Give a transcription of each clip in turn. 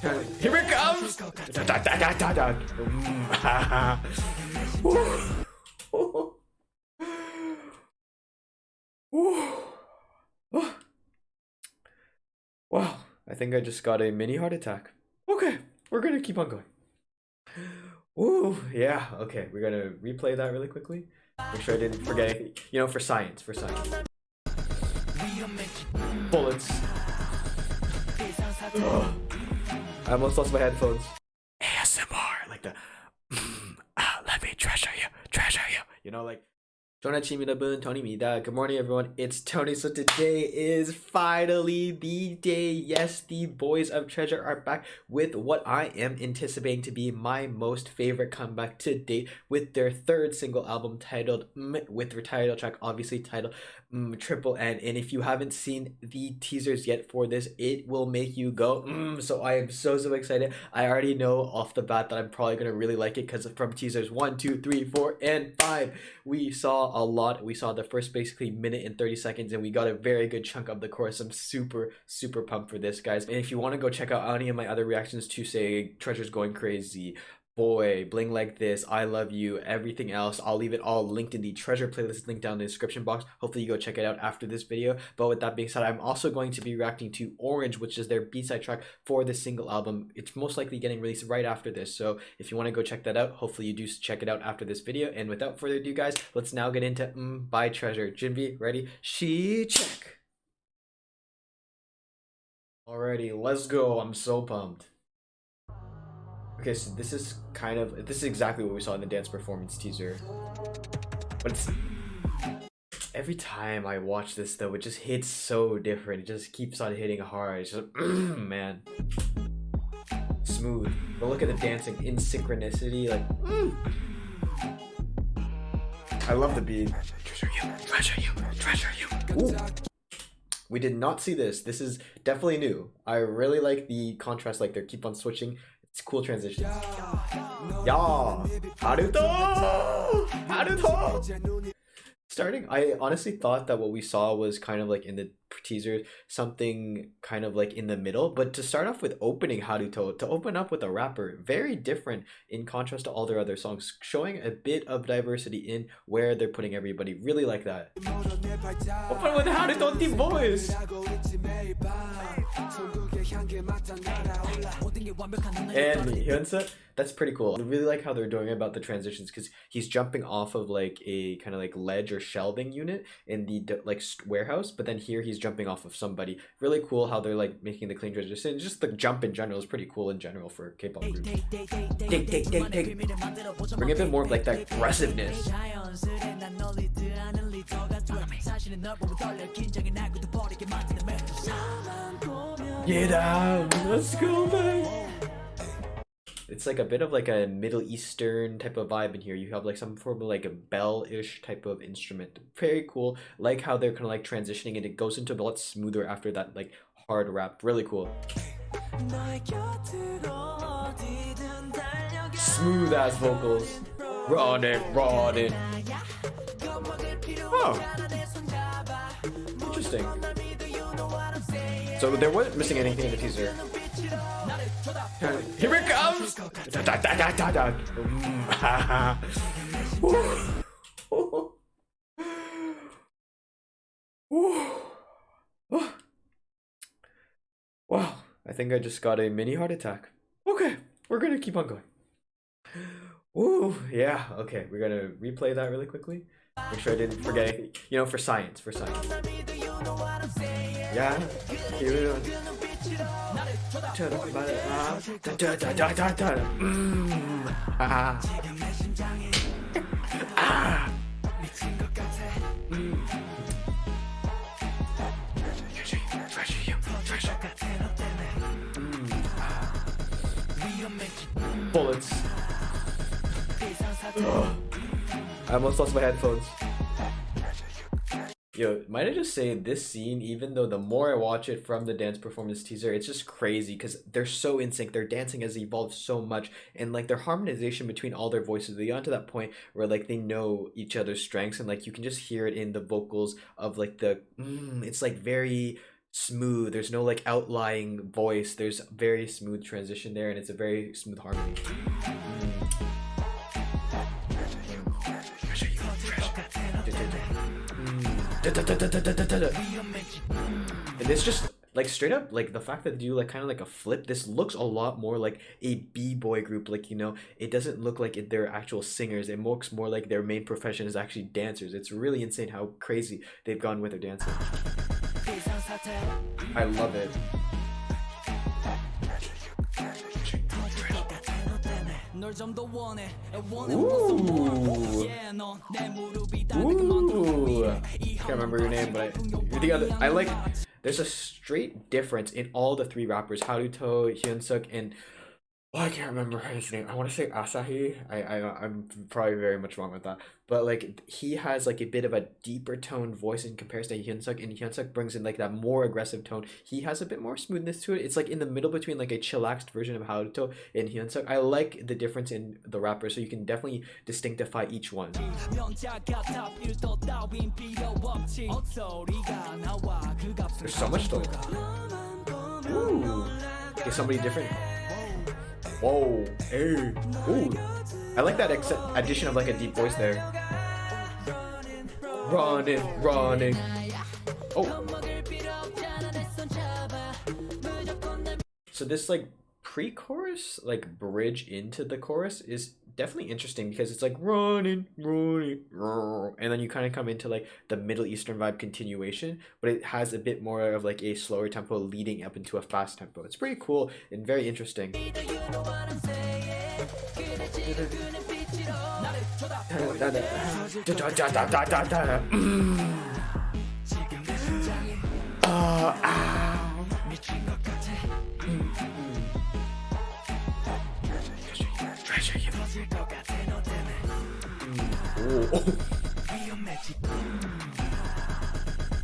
Here it comes! Da, da, da, da, da, da. Woo. Woo. Wow, I think I just got a mini heart attack. Okay, we're gonna keep on going. Ooh, yeah, okay, we're gonna replay that really quickly. Make sure I didn't forget anything. You know, for science, for science. Bullets. Ugh. I almost lost my headphones. ASMR, like the let me treasure you, treasure you. You know, like 전아침 여러분, Tony입니다. Good morning, everyone. It's Tony. So today is finally the day. Yes, the boys of Treasure are back with what I am anticipating to be my most favorite comeback to date with their third single album titled with their title track, obviously titled Triple N. And if you haven't seen the teasers yet for this, it will make you go So I am so excited. I already know off the bat that I'm probably gonna really like it because from teasers 1, 2, 3, 4, and 5, we saw a lot. We saw the first basically minute and 30 seconds, and we got a very good chunk of the chorus. I'm super pumped for this, guys. And if you want to go check out any of my other reactions to, say, Treasure's Going Crazy, Boy, Bling Like This, I Love You, everything else, I'll leave it all linked in the Treasure playlist link down in the description box. Hopefully you go check it out after this video. But with that being said, I'm also going to be reacting to Orange, which is their B-side track for the single album. It's most likely getting released right after this, so if you want to go check that out, hopefully you do check it out after this video. And without further ado, guys, let's now get into by Treasure. Jinbi, ready? She check. Alrighty, let's go. I'm so pumped. Okay, so this is exactly what we saw in the dance performance teaser. But it's every time I watch this though, it just hits so different. It just keeps on hitting hard. It's just man. Smooth. But look at the dancing in synchronicity, like I love the beat. Treasure you, treasure you, treasure you. Ooh. We did not see this. This is definitely new. I really like the contrast, like they keep on switching. It's cool transitions. Yeah, Haruto, Haruto. Starting, I honestly thought that what we saw was kind of like in the teaser, something kind of like in the middle. But to start off with opening Haruto, to open up with a rapper, very different in contrast to all their other songs, showing a bit of diversity in where they're putting everybody. Really like that. Open with Haruto team voice. And Hyunsa, that's pretty cool. I really like how they're doing about the transitions because he's jumping off of like a kind of like ledge or shelving unit in the like warehouse, but then here he's jumping off of somebody. Really cool how they're like making the clean transition. Just the jump in general is pretty cool in general for K-pop groups. Bring a bit more of like that aggressiveness. Get out! Let's go, man! It's like a bit of like a Middle Eastern type of vibe in here. You have like some form of like a bell-ish type of instrument. Very cool. Like how they're kind of like transitioning and it goes into a lot smoother after that like hard rap. Really cool. Smooth ass vocals. Run it. Oh. Interesting. So there wasn't missing anything in the teaser. Here it comes! Da, da, da, da, da, da. Wow, I think I just got a mini heart attack. Okay, we're gonna keep on going. Ooh, yeah, okay, we're gonna replay that really quickly. Make sure I didn't forget anything. You know, for science, for science. Yeah, here we go. Bullets. I almost lost my headphones. Yo, might I just say this scene, even though the more I watch it from the dance performance teaser, it's just crazy because they're so in sync. Their dancing has evolved so much, and like their harmonization between all their voices, they got to that point where like they know each other's strengths, and like you can just hear it in the vocals of like the it's like very smooth. There's no like outlying voice. There's very smooth transition there, and it's a very smooth harmony. And it's just like straight up like the fact that they do like kind of like a flip. This looks a lot more like a b-boy group. Like, you know, it doesn't look like they're actual singers. It looks more like their main profession is actually dancers. It's really insane how crazy they've gone with their dancing. I love it. Ooh. Can't remember your name, but you're the other. I like. There's a straight difference in all the three rappers: Haruto, Hyunsuk, and oh, I can't remember his name. I want to say Asahi. I'm probably very much wrong with that. But like he has like a bit of a deeper tone voice in comparison to Hyunsuk, and Hyunsuk brings in like that more aggressive tone. He has a bit more smoothness to it. It's like in the middle between like a chillaxed version of Haruto and Hyunsuk. I like the difference in the rappers, so you can definitely distinctify each one. There's so much though. Ooh. Okay, somebody different. Whoa, hey, ooh. I like that addition of like a deep voice there. Running, running. Oh. So this like pre-chorus, like bridge into the chorus is definitely interesting because it's like running, running, and then you kind of come into like the Middle Eastern vibe continuation, but it has a bit more of like a slower tempo leading up into a fast tempo. It's pretty cool and very interesting.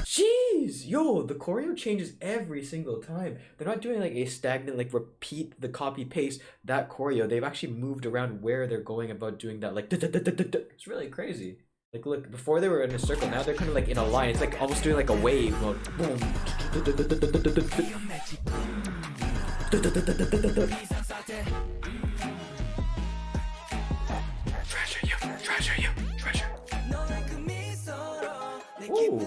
Jeez, yo, the choreo changes every single time. They're not doing like a stagnant, like repeat the copy paste that choreo. They've actually moved around where they're going about doing that. Like, it's really crazy. Like, look, before they were in a circle, now they're kind of like in a line. It's like almost doing like a wave. Like, boom. Treasure you, treasure you, treasure. Ooh.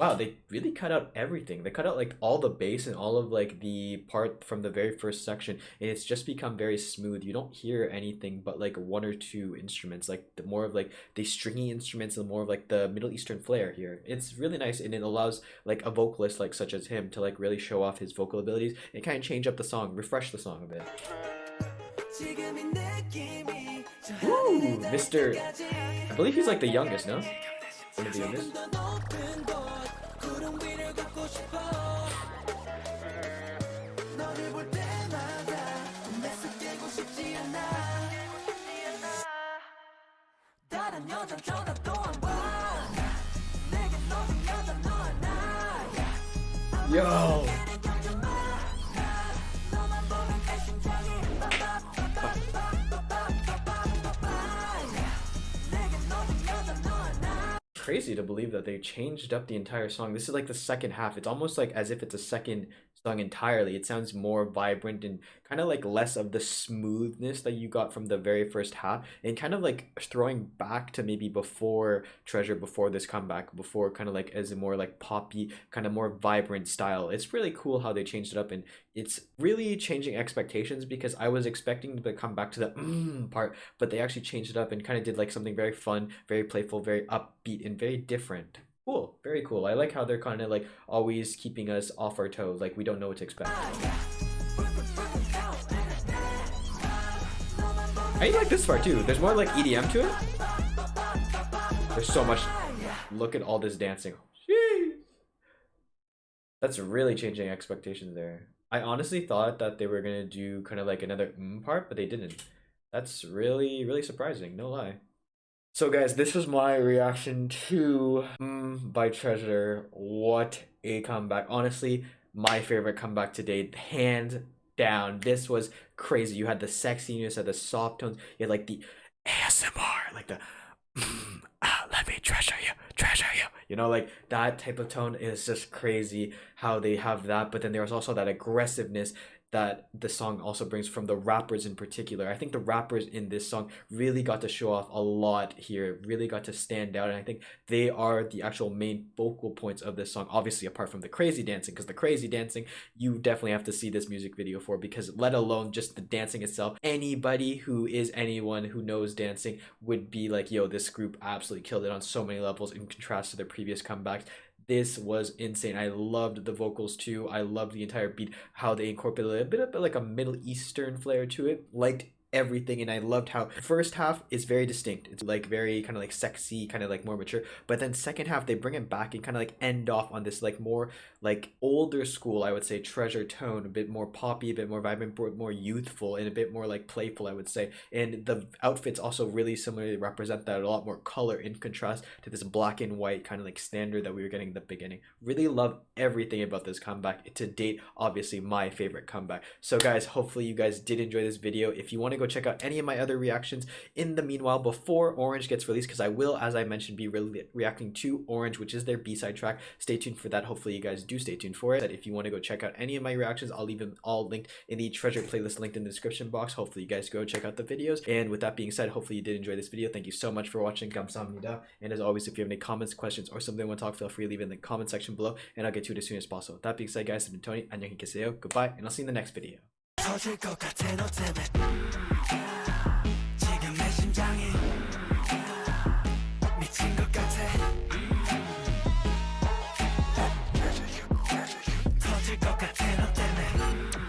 Wow, they really cut out everything. They cut out like all the bass and all of like the part from the very first section, and it's just become very smooth. You don't hear anything but like one or two instruments, like the more of like the stringy instruments and more of like the Middle Eastern flair here. It's really nice, and it allows like a vocalist like such as him to like really show off his vocal abilities and kind of change up the song, refresh the song a bit. Ooh, Mr. I believe he's like the youngest, no? One of the youngest. Yo. Crazy to believe that they changed up the entire song. This is like the second half. It's almost like as if it's a second song entirely. It sounds more vibrant and kind of like less of the smoothness that you got from the very first half, and kind of like throwing back to maybe before Treasure, before this comeback, before kind of like as a more like poppy, kind of more vibrant style. It's really cool how they changed it up, and it's really changing expectations because I was expecting to come back to the part, but they actually changed it up and kind of did like something very fun, very playful, very upbeat, and very different. Cool, very cool. I like how they're kind of like always keeping us off our toes, like we don't know what to expect. I like this part too. There's more like EDM to it. There's so much. Look at all this dancing. Jeez. That's really changing expectations there. I honestly thought that they were gonna do kind of like another part, but they didn't. That's really, really surprising, no lie. So guys, this was my reaction to by Treasure. What a comeback. Honestly, my favorite comeback to date, hands down. This was crazy. You had the sexiness, you had the soft tones, you had like the ASMR, like the let me treasure you, treasure you. You know, like that type of tone is just crazy how they have that. But then there's also that aggressiveness that the song also brings from the rappers in particular. I think the rappers in this song really got to show off a lot here, really got to stand out. And I think they are the actual main focal points of this song, obviously, apart from the crazy dancing, because the crazy dancing, you definitely have to see this music video for, because let alone just the dancing itself, anybody who is anyone who knows dancing would be like, yo, this group absolutely killed it on so many levels in contrast to their previous comebacks. This was insane. I loved the vocals too. I loved the entire beat, how they incorporated a bit of like a Middle Eastern flair to it. Liked everything, and I loved how first half is very distinct. It's like very kind of like sexy, kind of like more mature, but then second half they bring it back and kind of like end off on this like more like older school, I would say, Treasure tone, a bit more poppy, a bit more vibrant, more youthful, and a bit more like playful, I would say. And the outfits also really similarly represent that, a lot more color in contrast to this black and white kind of like standard that we were getting in the beginning. Really love everything about this comeback. To date, obviously my favorite comeback. So guys, hopefully you guys did enjoy this video. If you want to go check out any of my other reactions in the meanwhile before Orange gets released, because I will, as I mentioned, be reacting to Orange, which is their B-side track. Stay tuned for that. Hopefully you guys do stay tuned for it. If you want to go check out any of my reactions, I'll leave them all linked in the Treasure playlist linked in the description box. Hopefully you guys go check out the videos. And with that being said, hopefully you did enjoy this video. Thank you so much for watching. 감사합니다. And as always, if you have any comments, questions, or something you want to talk, feel free to leave it in the comment section below, and I'll get to it as soon as possible. That being said, guys, I've been Tony. 안녕히 계세요. Goodbye, and I'll see you in the next video.